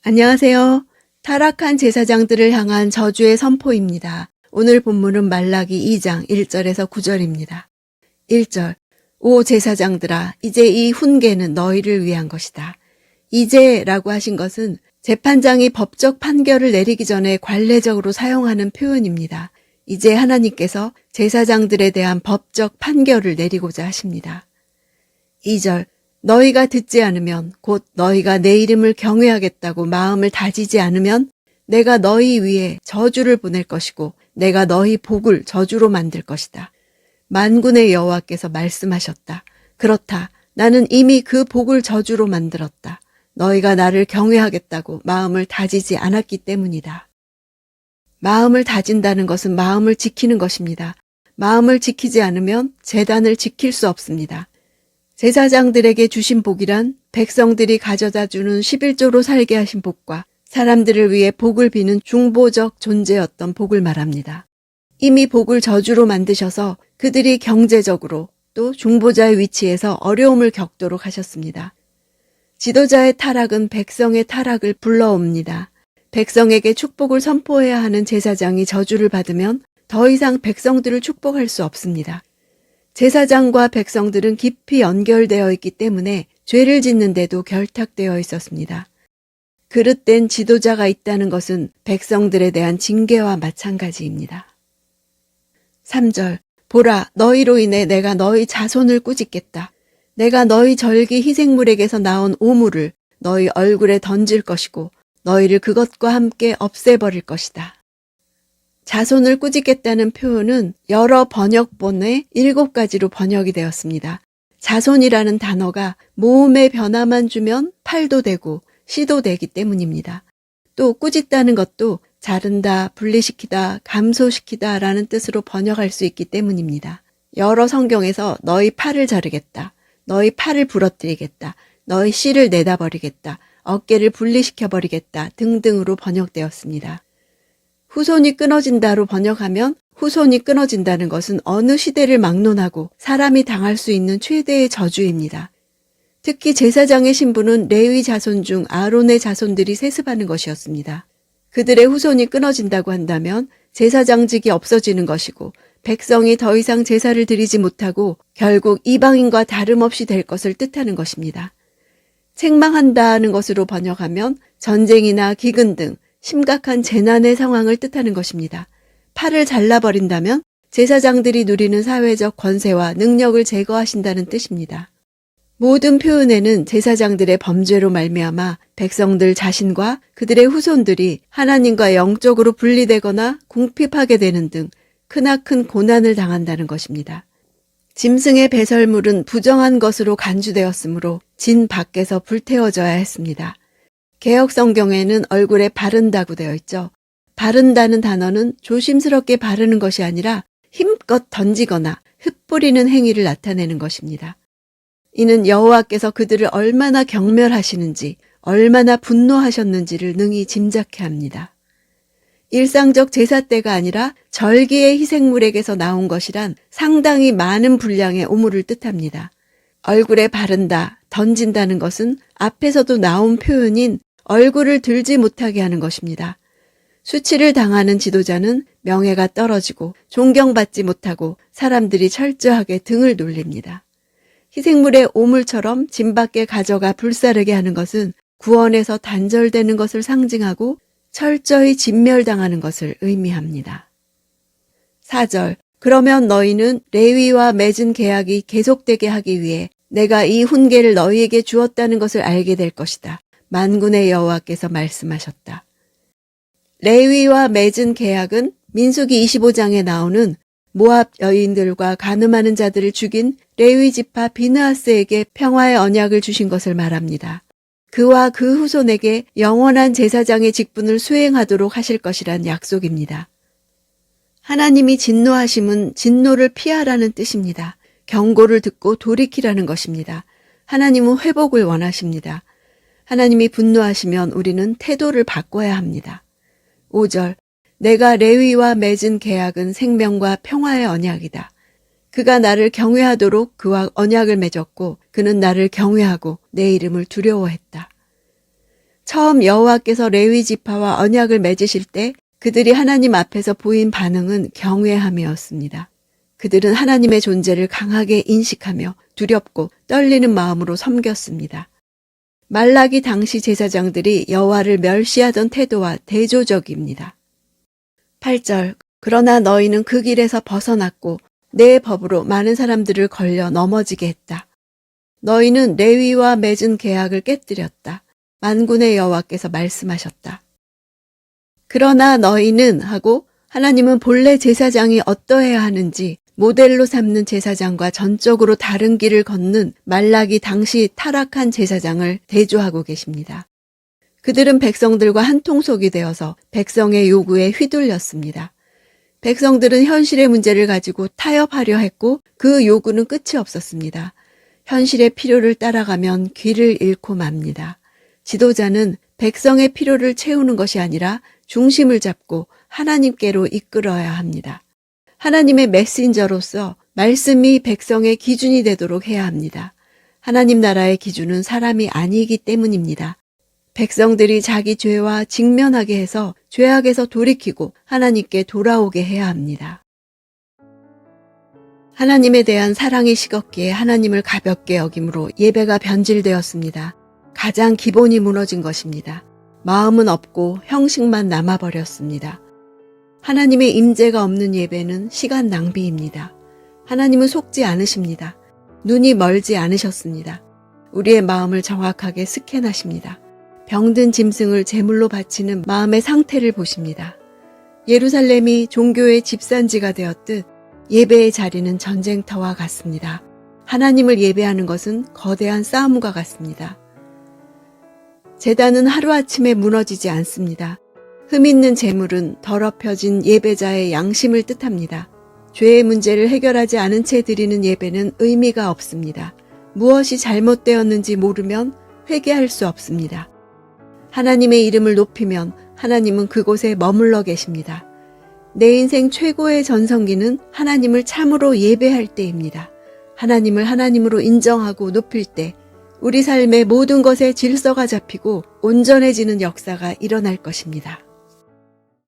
안녕하세요. 타락한 제사장들을 향한 저주의 선포입니다. 오늘 본문은 말라기 2장 1절에서 9절입니다. 1절. 오 제사장들아, 이제 이 훈계는 너희를 위한 것이다. 이제라고 하신 것은 재판장이 법적 판결을 내리기 전에 관례적으로 사용하는 표현입니다. 이제 하나님께서 제사장들에 대한 법적 판결을 내리고자 하십니다. 2절. 너희가 듣지 않으면 곧 너희가 내 이름을 경외하겠다고 마음을 다지지 않으면 내가 너희 위에 저주를 보낼 것이고 내가 너희 복을 저주로 만들 것이다. 만군의 여호와께서 말씀하셨다. 그렇다. 나는 이미 그 복을 저주로 만들었다. 너희가 나를 경외하겠다고 마음을 다지지 않았기 때문이다. 마음을 다진다는 것은 마음을 지키는 것입니다. 마음을 지키지 않으면 제단을 지킬 수 없습니다. 제사장들에게 주신 복이란 백성들이 가져다 주는 11조로 살게 하신 복과 사람들을 위해 복을 비는 중보적 존재였던 복을 말합니다. 이미 복을 저주로 만드셔서 그들이 경제적으로 또 중보자의 위치에서 어려움을 겪도록 하셨습니다. 지도자의 타락은 백성의 타락을 불러옵니다. 백성에게 축복을 선포해야 하는 제사장이 저주를 받으면 더 이상 백성들을 축복할 수 없습니다. 제사장과 백성들은 깊이 연결되어 있기 때문에 죄를 짓는데도 결탁되어 있었습니다. 그릇된 지도자가 있다는 것은 백성들에 대한 징계와 마찬가지입니다. 3절. 보라, 너희로 인해 내가 너희 자손을 꾸짖겠다. 내가 너희 절기 희생물에게서 나온 오물을 너희 얼굴에 던질 것이고 너희를 그것과 함께 없애버릴 것이다. 자손을 꾸짖겠다는 표현은 여러 번역본에 7가지로 번역이 되었습니다. 자손이라는 단어가 모음의 변화만 주면 팔도 되고 시도 되기 때문입니다. 또 꾸짖다는 것도 자른다, 분리시키다, 감소시키다 라는 뜻으로 번역할 수 있기 때문입니다. 여러 성경에서 너희 팔을 자르겠다, 너희 팔을 부러뜨리겠다, 너희 씨를 내다버리겠다, 어깨를 분리시켜버리겠다 등등으로 번역되었습니다. 후손이 끊어진다로 번역하면 후손이 끊어진다는 것은 어느 시대를 막론하고 사람이 당할 수 있는 최대의 저주입니다. 특히 제사장의 신분은 레위 자손 중 아론의 자손들이 세습하는 것이었습니다. 그들의 후손이 끊어진다고 한다면 제사장직이 없어지는 것이고 백성이 더 이상 제사를 드리지 못하고 결국 이방인과 다름없이 될 것을 뜻하는 것입니다. 책망한다는 것으로 번역하면 전쟁이나 기근 등 심각한 재난의 상황을 뜻하는 것입니다. 팔을 잘라버린다면 제사장들이 누리는 사회적 권세와 능력을 제거하신다는 뜻입니다. 모든 표현에는 제사장들의 범죄로 말미암아 백성들 자신과 그들의 후손들이 하나님과 영적으로 분리되거나 궁핍하게 되는 등 크나큰 고난을 당한다는 것입니다. 짐승의 배설물은 부정한 것으로 간주되었으므로 진 밖에서 불태워져야 했습니다. 개역 성경에는 얼굴에 바른다고 되어 있죠. 바른다는 단어는 조심스럽게 바르는 것이 아니라 힘껏 던지거나 흩뿌리는 행위를 나타내는 것입니다. 이는 여호와께서 그들을 얼마나 경멸하시는지, 얼마나 분노하셨는지를 능히 짐작케 합니다. 일상적 제사 때가 아니라 절기의 희생물에게서 나온 것이란 상당히 많은 분량의 오물을 뜻합니다. 얼굴에 바른다, 던진다는 것은 앞에서도 나온 표현인 얼굴을 들지 못하게 하는 것입니다. 수치를 당하는 지도자는 명예가 떨어지고 존경받지 못하고 사람들이 철저하게 등을 돌립니다. 희생물의 오물처럼 진 밖에 가져가 불사르게 하는 것은 구원에서 단절되는 것을 상징하고 철저히 진멸당하는 것을 의미합니다. 4절. 그러면 너희는 레위와 맺은 계약이 계속되게 하기 위해 내가 이 훈계를 너희에게 주었다는 것을 알게 될 것이다. 만군의 여호와께서 말씀하셨다. 레위와 맺은 계약은 민수기 25장에 나오는 모압 여인들과 간음하는 자들을 죽인 레위 지파 비느하스에게 평화의 언약을 주신 것을 말합니다. 그와 그 후손에게 영원한 제사장의 직분을 수행하도록 하실 것이란 약속입니다. 하나님이 진노하심은 진노를 피하라는 뜻입니다. 경고를 듣고 돌이키라는 것입니다. 하나님은 회복을 원하십니다. 하나님이 분노하시면 우리는 태도를 바꿔야 합니다. 5절. 내가 레위와 맺은 계약은 생명과 평화의 언약이다. 그가 나를 경외하도록 그와 언약을 맺었고 그는 나를 경외하고 내 이름을 두려워했다. 처음 여호와께서 레위 지파와 언약을 맺으실 때 그들이 하나님 앞에서 보인 반응은 경외함이었습니다. 그들은 하나님의 존재를 강하게 인식하며 두렵고 떨리는 마음으로 섬겼습니다. 말라기 당시 제사장들이 여호와를 멸시하던 태도와 대조적입니다. 8절 그러나 너희는 그 길에서 벗어났고 내 법으로 많은 사람들을 걸려 넘어지게 했다. 너희는 레위와 맺은 계약을 깨뜨렸다. 만군의 여호와께서 말씀하셨다. 그러나 너희는 하고 하나님은 본래 제사장이 어떠해야 하는지 모델로 삼는 제사장과 전적으로 다른 길을 걷는 말라기 당시 타락한 제사장을 대조하고 계십니다. 그들은 백성들과 한 통속이 되어서 백성의 요구에 휘둘렸습니다. 백성들은 현실의 문제를 가지고 타협하려 했고 그 요구는 끝이 없었습니다. 현실의 필요를 따라가면 길을 잃고 맙니다. 지도자는 백성의 필요를 채우는 것이 아니라 중심을 잡고 하나님께로 이끌어야 합니다. 하나님의 메신저로서 말씀이 백성의 기준이 되도록 해야 합니다. 하나님 나라의 기준은 사람이 아니기 때문입니다. 백성들이 자기 죄와 직면하게 해서 죄악에서 돌이키고 하나님께 돌아오게 해야 합니다. 하나님에 대한 사랑이 식었기에 하나님을 가볍게 여김으로 예배가 변질되었습니다. 가장 기본이 무너진 것입니다. 마음은 없고 형식만 남아버렸습니다. 하나님의 임재가 없는 예배는 시간 낭비입니다. 하나님은 속지 않으십니다. 눈이 멀지 않으셨습니다. 우리의 마음을 정확하게 스캔하십니다. 병든 짐승을 제물로 바치는 마음의 상태를 보십니다. 예루살렘이 종교의 집산지가 되었듯 예배의 자리는 전쟁터와 같습니다. 하나님을 예배하는 것은 거대한 싸움과 같습니다. 제단은 하루아침에 무너지지 않습니다. 흠 있는 제물은 더럽혀진 예배자의 양심을 뜻합니다. 죄의 문제를 해결하지 않은 채 드리는 예배는 의미가 없습니다. 무엇이 잘못되었는지 모르면 회개할 수 없습니다. 하나님의 이름을 높이면 하나님은 그곳에 머물러 계십니다. 내 인생 최고의 전성기는 하나님을 참으로 예배할 때입니다. 하나님을 하나님으로 인정하고 높일 때 우리 삶의 모든 것에 질서가 잡히고 온전해지는 역사가 일어날 것입니다.